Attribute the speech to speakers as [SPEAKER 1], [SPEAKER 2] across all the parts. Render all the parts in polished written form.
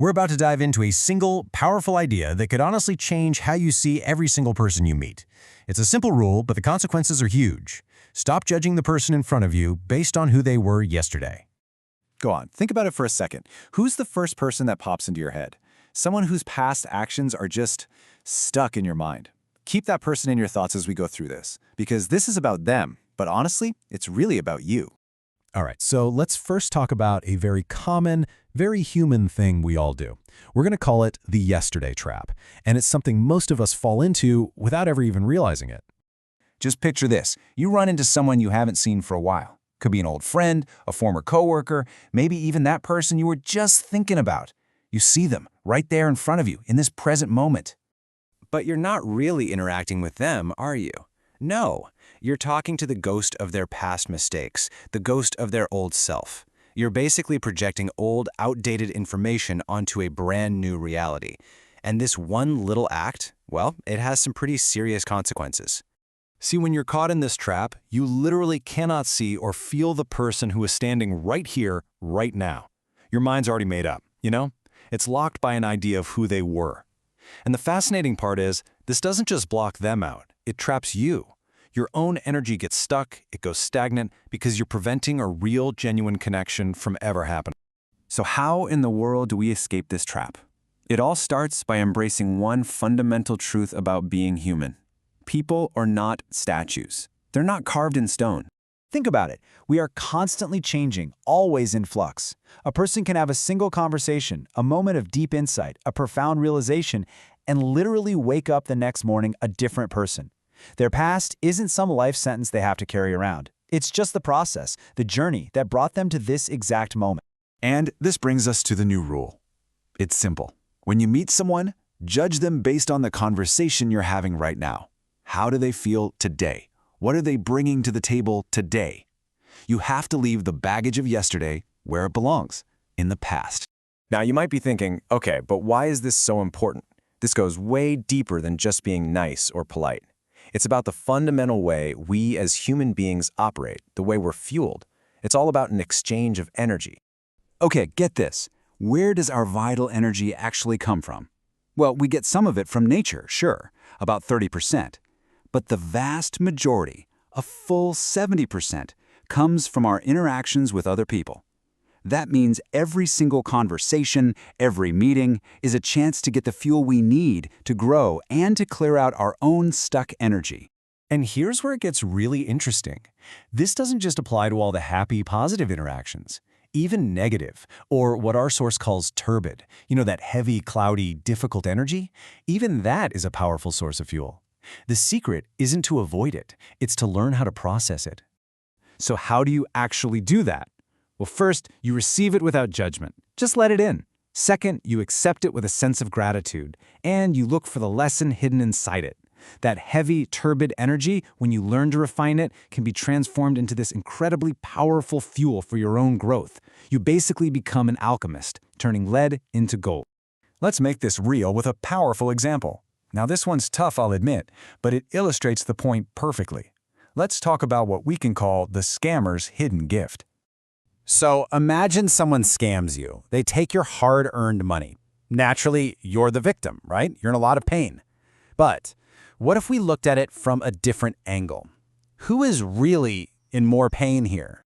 [SPEAKER 1] We're about to dive into a single, powerful idea that could honestly change how you see every single person you meet. It's a simple rule, but the consequences are huge. Stop judging the person in front of you based on who they were yesterday.
[SPEAKER 2] Go on, think about it for a second. Who's the first person that pops into your head? Someone whose past actions are just stuck in your mind. Keep that person in your thoughts as we go through this, because this is about them, but honestly, it's really about you.
[SPEAKER 3] All right, so let's first talk about a very common, very human thing we all do. We're going to call it the yesterday trap, and it's something most of us fall into without ever even realizing it.
[SPEAKER 2] Just picture this. You run into someone you haven't seen for a while. Could be an old friend, a former coworker, maybe even that person you were just thinking about. You see them right there in front of you in this present moment.
[SPEAKER 4] But you're not really interacting with them, are you? No, you're talking to the ghost of their past mistakes, the ghost of their old self. You're basically projecting old, outdated information onto a brand new reality. And this one little act, well, it has some pretty serious consequences.
[SPEAKER 3] See, when you're caught in this trap, you literally cannot see or feel the person who is standing right here, right now. Your mind's already made up, you know? It's locked by an idea of who they were. And the fascinating part is, this doesn't just block them out, it traps you. Your own energy gets stuck, it goes stagnant, because you're preventing a real, genuine connection from ever happening.
[SPEAKER 2] So how in the world do we escape this trap? It all starts by embracing one fundamental truth about being human. People are not statues. They're not carved in stone.
[SPEAKER 5] Think about it. We are constantly changing, always in flux. A person can have a single conversation, a moment of deep insight, a profound realization, and literally wake up the next morning a different person. Their past isn't some life sentence they have to carry around. It's just the process, the journey that brought them to this exact moment.
[SPEAKER 2] And this brings us to the new rule. It's simple. When you meet someone, judge them based on the conversation you're having right now. How do they feel today? What are they bringing to the table today? You have to leave the baggage of yesterday where it belongs, in the past.
[SPEAKER 4] Now, you might be thinking, okay, but why is this so important? This goes way deeper than just being nice or polite. It's about the fundamental way we as human beings operate, the way we're fueled. It's all about an exchange of energy.
[SPEAKER 2] Okay, get this. Where does our vital energy actually come from? Well, we get some of it from nature, sure, about 30%. But the vast majority, a full 70%, comes from our interactions with other people. That means every single conversation, every meeting, is a chance to get the fuel we need to grow and to clear out our own stuck energy.
[SPEAKER 1] And here's where it gets really interesting. This doesn't just apply to all the happy, positive interactions. Even negative, or what our source calls turbid, that heavy, cloudy, difficult energy, even that is a powerful source of fuel. The secret isn't to avoid it, it's to learn how to process it.
[SPEAKER 5] So how do you actually do that? Well, first, you receive it without judgment. Just let it in. Second, you accept it with a sense of gratitude, and you look for the lesson hidden inside it. That heavy, turbid energy, when you learn to refine it, can be transformed into this incredibly powerful fuel for your own growth. You basically become an alchemist, turning lead into gold.
[SPEAKER 1] Let's make this real with a powerful example. Now, this one's tough, I'll admit, but it illustrates the point perfectly. Let's talk about what we can call the scammer's hidden gift.
[SPEAKER 5] So imagine someone scams you. They take your hard-earned money. Naturally, you're the victim, right? You're in a lot of pain. But what if we looked at it from a different angle? Who is really in more pain here?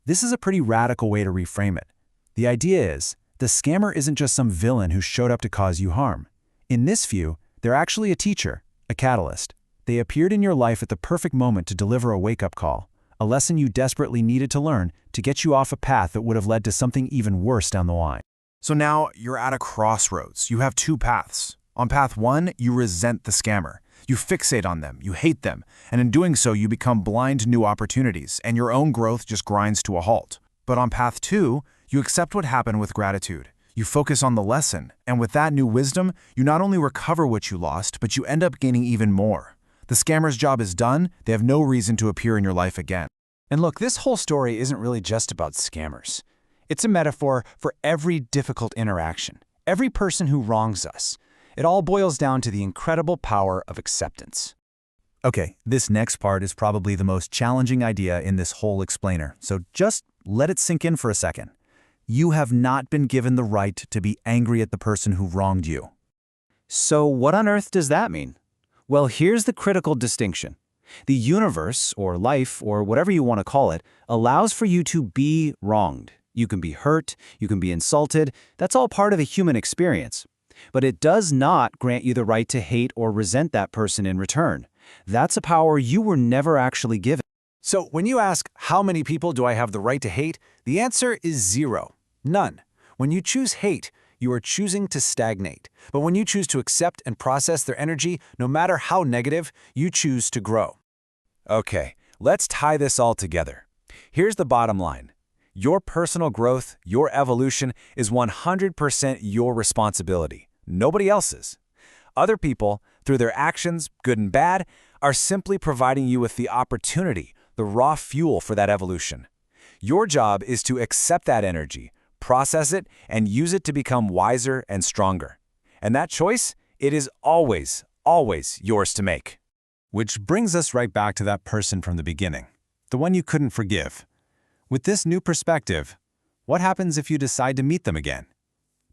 [SPEAKER 5] This is a pretty radical way to reframe it. The idea is, the scammer isn't just some villain who showed up to cause you harm. In this view, they're actually a teacher, a catalyst. They appeared in your life at the perfect moment to deliver a wake-up call, a lesson you desperately needed to learn to get you off a path that would have led to something even worse down the line.
[SPEAKER 6] So now you're at a crossroads. You have two paths. On path one, you resent the scammer. You fixate on them, you hate them, and in doing so, you become blind to new opportunities, and your own growth just grinds to a halt. But on path two, you accept what happened with gratitude. You focus on the lesson, and with that new wisdom, you not only recover what you lost, but you end up gaining even more. The scammer's job is done, they have no reason to appear in your life again.
[SPEAKER 5] And look, this whole story isn't really just about scammers. It's a metaphor for every difficult interaction, every person who wrongs us. It all boils down to the incredible power of acceptance.
[SPEAKER 3] Okay, this next part is probably the most challenging idea in this whole explainer, so just let it sink in for a second.
[SPEAKER 6] You have not been given the right to be angry at the person who wronged you.
[SPEAKER 4] So what on earth does that mean? Well, here's the critical distinction. The universe, or life, or whatever you want to call it, allows for you to be wronged. You can be hurt, you can be insulted, that's all part of the human experience. But it does not grant you the right to hate or resent that person in return. That's a power you were never actually given.
[SPEAKER 3] So when you ask, how many people do I have the right to hate? The answer is 0. None. When you choose hate, you are choosing to stagnate. But when you choose to accept and process their energy, no matter how negative, you choose to grow. Okay, let's tie this all together. Here's the bottom line. Your personal growth, your evolution, is 100% your responsibility, nobody else's. Other people, through their actions, good and bad, are simply providing you with the opportunity, the raw fuel for that evolution. Your job is to accept that energy, process it, and use it to become wiser and stronger. And that choice, it is always, always yours to make. Which brings us right back to that person from the beginning, the one you couldn't forgive. With this new perspective, what happens if you decide to meet them again?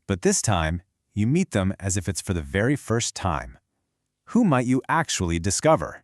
[SPEAKER 3] But this time, you meet them as if it's for the very first time. Who might you actually discover?